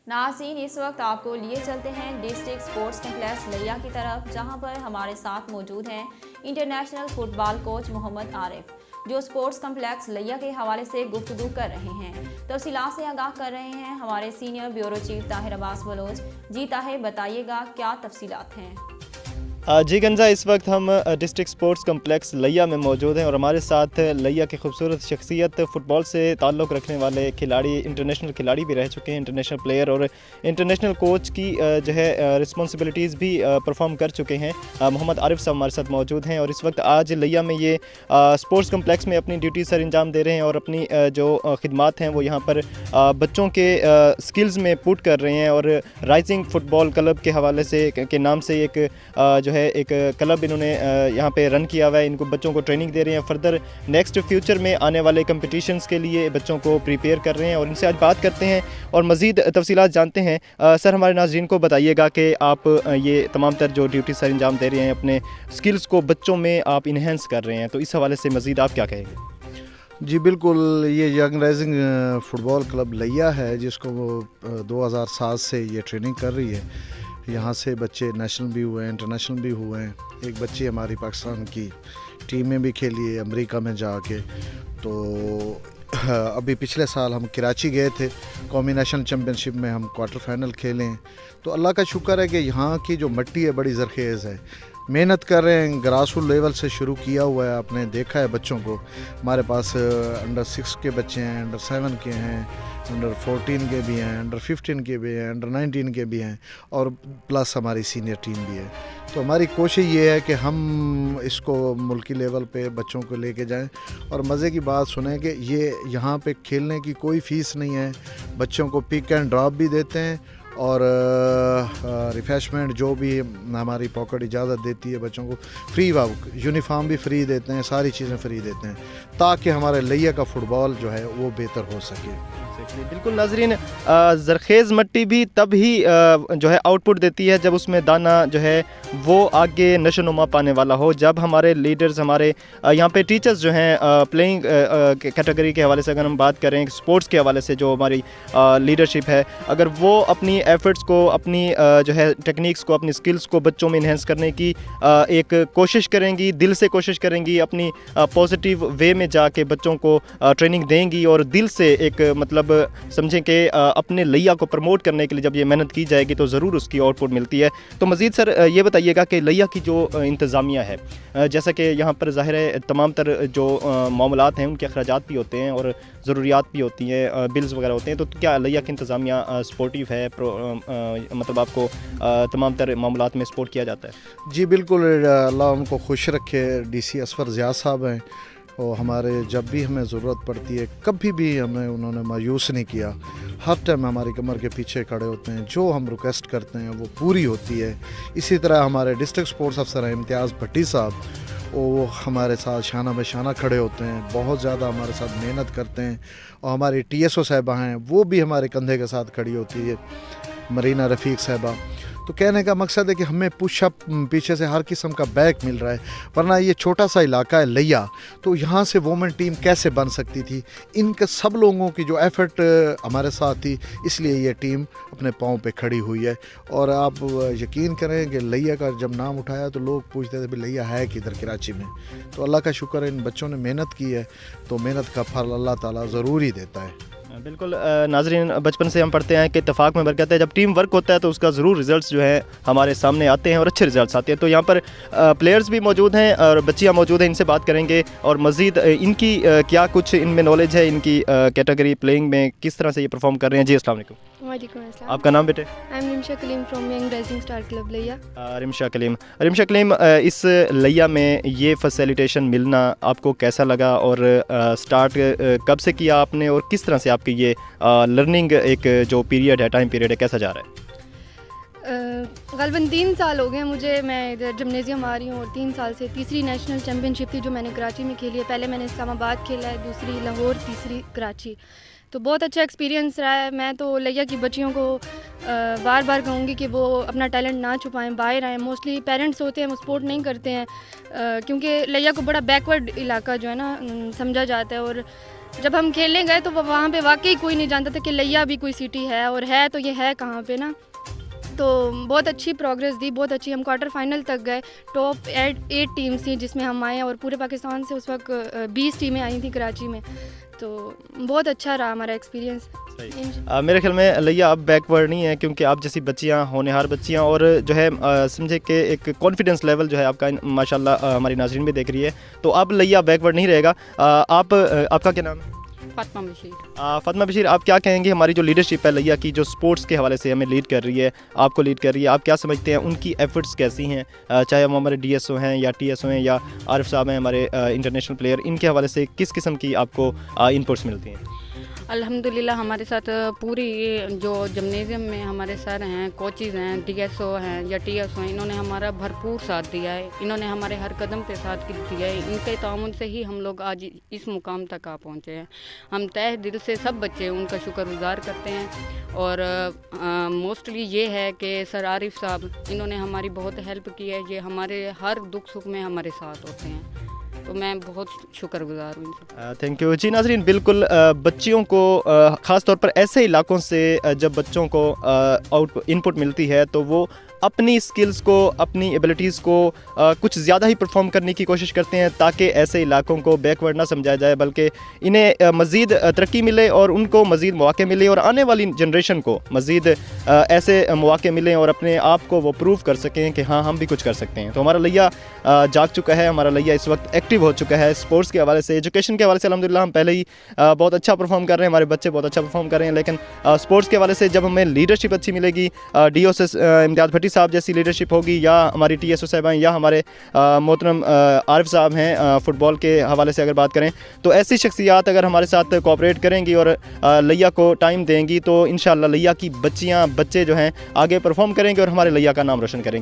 ناظرین اس وقت آپ کو لیے چلتے ہیں ڈسٹرکٹ اسپورٹس کمپلیکس لیا کی طرف، جہاں پر ہمارے ساتھ موجود ہیں انٹرنیشنل فٹ بال کوچ محمد عارف، جو اسپورٹس کمپلیکس لیا کے حوالے سے گفتگو کر رہے ہیں۔ تفصیلات سے آگاہ کر رہے ہیں ہمارے سینئر بیورو چیف طاہر عباس بلوچ۔ جی طاہر، بتائیے گا کیا تفصیلات ہیں؟ جی گنجا، اس وقت ہم ڈسٹرکٹ اسپورٹس کمپلیکس لیا میں موجود ہیں اور ہمارے ساتھ لیا کی خوبصورت شخصیت، فٹ بال سے تعلق رکھنے والے کھلاڑی، انٹرنیشنل کھلاڑی بھی رہ چکے ہیں، انٹرنیشنل پلیئر اور انٹرنیشنل کوچ کی جو ہے رسپانسبلٹیز بھی پرفارم کر چکے ہیں، محمد عارف صاحب ہمارے ساتھ موجود ہیں۔ اور اس وقت آج لیا میں یہ اسپورٹس کمپلیکس میں اپنی ڈیوٹی سر انجام دے رہے ہیں اور اپنی جو خدمات ہیں وہ یہاں پر بچوں کے سکلز میں پٹ کر رہے ہیں۔ اور رائزنگ فٹ بال کلب کے حوالے سے کے نام سے ایک جو ہے ایک کلب انہوں نے یہاں پہ رن کیا ہوا ہے، ان کو بچوں کو ٹریننگ دے رہے ہیں، فردر نیکسٹ فیوچر میں آنے والے کمپٹیشنز کے لیے بچوں کو پریپیئر کر رہے ہیں، اور ان سے آج بات کرتے ہیں اور مزید تفصیلات جانتے ہیں۔ سر، ہمارے ناظرین کو بتائیے گا کہ آپ یہ تمام تر جو ڈیوٹی سر انجام دے رہے ہیں، اپنے سکلز کو بچوں میں آپ انہینس کر رہے ہیں، تو اس حوالے سے مزید آپ کیا کہیں گے؟ جی بالکل، یہ ینگ رائزنگ فٹ بال کلب لیا ہے جس کو وہ 2007 سے یہ ٹریننگ کر رہی ہے۔ یہاں سے بچے نیشنل بھی ہوئے ہیں، انٹرنیشنل بھی ہوئے ہیں۔ ایک بچی ہماری پاکستان کی ٹیم میں بھی کھیلی ہے امریکہ میں جا کے۔ تو ابھی پچھلے سال ہم کراچی گئے تھے، قومی نیشنل چیمپئن شپ میں ہم کوارٹر فائنل کھیلے ہیں۔ تو اللہ کا شکر ہے کہ یہاں کی جو مٹی ہے بڑی زرخیز ہے، محنت کر رہے ہیں، گراس روٹ لیول سے شروع کیا ہوا ہے۔ آپ نے دیکھا ہے بچوں کو، ہمارے پاس انڈر 6 کے بچے ہیں، انڈر 7 کے ہیں، انڈر 14 کے بھی ہیں، انڈر 15 کے بھی ہیں، انڈر 19 کے بھی ہیں، اور پلس ہماری سینئر ٹیم بھی ہے۔ تو ہماری کوشش یہ ہے کہ ہم اس کو ملکی لیول پہ بچوں کو لے کے جائیں۔ اور مزے کی بات سنیں کہ یہ یہاں پہ کھیلنے کی کوئی فیس نہیں ہے، بچوں کو پک اینڈ ڈراپ بھی دیتے ہیں، اور ریفریشمنٹ جو بھی ہماری پاکٹ اجازت دیتی ہے بچوں کو فری، یونیفارم بھی فری دیتے ہیں، ساری چیزیں فری دیتے ہیں تاکہ ہمارے لیا کا فٹ بال جو ہے وہ بہتر ہو سکے۔ بالکل ناظرین، زرخیز مٹی بھی تب ہی جو ہے آؤٹ پٹ دیتی ہے جب اس میں دانہ جو ہے وہ آگے نشو نما پانے والا ہو۔ جب ہمارے لیڈرز، ہمارے یہاں پہ ٹیچرز جو ہیں پلینگ کیٹیگری کے حوالے سے اگر ہم بات کریں، اسپورٹس کے حوالے سے جو ہماری لیڈرشپ ہے، اگر وہ اپنی ایفرٹس کو، اپنی جو ہے ٹیکنیکس کو، اپنی سکلز کو بچوں میں انہینس کرنے کی ایک کوشش کریں گی، دل سے کوشش کریں گی، اپنی پازیٹیو وے میں جا کے بچوں کو ٹریننگ دیں گی، اور دل سے ایک مطلب سمجھیں کہ اپنے لیا کو پروموٹ کرنے کے لیے جب یہ محنت کی جائے گی تو ضرور اس کی آؤٹ پٹ ملتی ہے۔ تو مزید سر یہ بتائیے گا کہ لیا کی جو انتظامیہ ہے، جیسا کہ یہاں پر ظاہر ہے تمام تر جو معاملات ہیں ان کے اخراجات بھی ہوتے ہیں اور ضروریات بھی ہوتی ہیں، بلز وغیرہ ہوتے ہیں، تو کیا لیا کی انتظامیہ سپورٹیو ہے، مطلب آپ کو تمام تر معاملات میں سپورٹ کیا جاتا ہے؟ جی بالکل، اللہ ان کو خوش رکھے۔ ڈی سی اسفر ضیاء صاحب ہیں، اور ہمارے جب بھی ہمیں ضرورت پڑتی ہے کبھی بھی ہمیں انہوں نے مایوس نہیں کیا، ہر ٹائم ہماری کمر کے پیچھے کھڑے ہوتے ہیں، جو ہم ریکویسٹ کرتے ہیں وہ پوری ہوتی ہے۔ اسی طرح ہمارے ڈسٹرکٹ سپورٹس افسر ہیں امتیاز بھٹی صاحب، وہ ہمارے ساتھ شانہ بہ شانہ کھڑے ہوتے ہیں، بہت زیادہ ہمارے ساتھ محنت کرتے ہیں۔ اور ہماری ٹی ایس او صاحبہ ہیں، وہ بھی ہمارے کندھے کے ساتھ کھڑی ہوتی ہے، مرینا رفیق صاحبہ۔ تو کہنے کا مقصد ہے کہ ہمیں پش اپ پیچھے سے ہر قسم کا بیک مل رہا ہے، ورنہ یہ چھوٹا سا علاقہ ہے لیا، تو یہاں سے وومن ٹیم کیسے بن سکتی تھی؟ ان کے سب لوگوں کی جو ایفرٹ ہمارے ساتھ تھی، اس لیے یہ ٹیم اپنے پاؤں پہ کھڑی ہوئی ہے۔ اور آپ یقین کریں کہ لیا کا جب نام اٹھایا تو لوگ پوچھتے تھے بھی لیا ہے کدھر، کراچی میں؟ تو اللہ کا شکر ہے ان بچوں نے محنت کی ہے، تو محنت کا پھل اللہ تعالیٰ ضرور ہی دیتا ہے۔ بالکل ناظرین، بچپن سے ہم پڑھتے ہیں کہ اتفاق میں برکت ہے، جب ٹیم ورک ہوتا ہے تو اس کا ضرور رزلٹس جو ہے ہمارے سامنے آتے ہیں اور اچھے رزلٹس آتے ہیں۔ تو یہاں پر پلیئرز بھی موجود ہیں اور بچیاں موجود ہیں، ان سے بات کریں گے اور مزید ان کی کیا کچھ ان میں نالج ہے، ان کی کیٹیگری پلینگ میں کس طرح سے یہ پرفارم کر رہے ہیں۔ جی السلام علیکم۔ وعلیکم السلام۔ آپ کا نام بیٹے؟ Rimsha Kaleem from young rising star club لیا۔ رمشا کلیم، اس لیا میں یہ فیسیلیٹیشن ملنا آپ کو کیسا لگا، اور سٹارٹ کب سے کیا آپ نے، اور کس طرح سے آپ کی یہ لرننگ ایک جو پیریڈ ہے، ٹائم پیریڈ ہے، کیسا جا رہا ہے؟ غالباً 3 سال ہو گئے مجھے، میں ادھر جمنیزیم آ رہی ہوں، اور 3 سال سے تیسری نیشنل چیمپئن شپ تھی جو میں نے کراچی میں کھیلی ہے۔ پہلے میں نے اسلام آباد کھیلا ہے، دوسری لاہور، تیسری کراچی۔ تو بہت اچھا ایکسپیرینس رہا ہے۔ میں تو لیا کی بچیوں کو بار بار کہوں گی کہ وہ اپنا ٹیلنٹ نہ چھپائیں، باہر آئیں۔ موسٹلی پیرنٹس ہوتے ہیں وہ سپورٹ نہیں کرتے ہیں، کیونکہ لیا کو بڑا بیکورڈ علاقہ جو ہے نا سمجھا جاتا ہے، اور جب ہم کھیلنے گئے تو وہاں پہ واقعی کوئی نہیں جانتا تھا کہ لیا بھی کوئی سٹی ہے، اور ہے تو یہ ہے کہاں پہ نا. تو بہت اچھی پروگریس دی، بہت اچھی. ہم کوارٹر فائنل تک گئے. ٹاپ 8 ٹیمز تھیں جس میں ہم آئے، اور پورے پاکستان سے اس وقت 20 ٹیمیں آئی تھیں کراچی میں. تو بہت اچھا رہا ہمارا ایکسپیرینس. میرے خیال میں لیا اب بیکورڈ نہیں ہے، کیونکہ آپ جیسی بچیاں، ہونہار بچیاں، اور جو ہے سمجھے کہ ایک کانفیڈنس لیول جو ہے آپ کا ماشاءاللہ ہماری ناظرین بھی دیکھ رہی ہے، تو اب لیا بیکورڈ نہیں رہے گا. آپ کا کیا نام ہے؟ فاطمہ بشیر. فاطمہ بشیر، آپ کیا کہیں گے ہماری جو لیڈرشپ ہے لیا کی، جو سپورٹس کے حوالے سے ہمیں لیڈ کر رہی ہے، آپ کو لیڈ کر رہی ہے، آپ کیا سمجھتے ہیں ان کی ایفرٹس کیسی ہیں؟ چاہے وہ ہمارے ڈی ایس او ہیں یا ٹی ایس او ہیں یا عارف صاحب ہیں ہمارے انٹرنیشنل پلیئر، ان کے حوالے سے کس قسم کی آپ کو انپٹس ملتی ہیں؟ الحمدللہ ہمارے ساتھ پوری جو جمنیزیم میں ہمارے سر ہیں، کوچز ہیں، ڈی ایس او ہیں یا ٹی ایس او ہیں، انہوں نے ہمارا بھرپور ساتھ دیا ہے. انہوں نے ہمارے ہر قدم پہ ساتھ دیا ہے. ان کے تعاون سے ہی ہم لوگ آج اس مقام تک آ پہنچے ہیں. ہم تہ دل سے سب بچے ان کا شکر گزار کرتے ہیں. اور موسٹلی یہ ہے کہ سر عارف صاحب، انہوں نے ہماری بہت ہیلپ کی ہے. یہ ہمارے ہر دکھ سکھ میں ہمارے ساتھ ہوتے ہیں، تو میں بہت شکر گزار ہوں. Thank you. جی ناظرین، بالکل بچیوں کو خاص طور پر ایسے علاقوں سے جب بچوں کو انپٹ ملتی ہے تو وہ اپنی سکلز کو، اپنی ایبلٹیز کو کچھ زیادہ ہی پرفارم کرنے کی کوشش کرتے ہیں، تاکہ ایسے علاقوں کو بیکورڈ نہ سمجھا جائے، بلکہ انہیں مزید ترقی ملے اور ان کو مزید مواقع ملے، اور آنے والی جنریشن کو مزید ایسے مواقع ملیں اور اپنے آپ کو وہ پروو کر سکیں کہ ہاں ہم بھی کچھ کر سکتے ہیں. تو ہمارا لیا جاگ چکا ہے، ہمارا لیا اس وقت ایکٹیو ہو چکا ہے. اسپورٹس کے حوالے سے، ایجوکیشن کے حوالے سے الحمدللہ ہم پہلے ہی بہت اچھا پرفارم کر رہے ہیں، ہمارے بچے بہت اچھا پرفارم کر رہے ہیں، لیکن اسپورٹس کے حوالے سے جب ہمیں لیڈرشپ اچھی ملے گی، ڈی او سے امتیاز بھٹی صاحب جیسی لیڈرشپ ہوگی، یا ہماری ٹی ایس او صاحب ہیں، یا ہمارے محترم عارف صاحب ہیں فٹ بال کے حوالے سے اگر بات کریں، تو ایسی شخصیات اگر ہمارے ساتھ کوآپریٹ کریں گی اور لیا کو ٹائم دیں گی، تو انشاءاللہ لیا کی بچیاں، بچے جو ہیں آگے پرفارم کریں گے اور ہمارے لیا کا نام روشن کریں گے.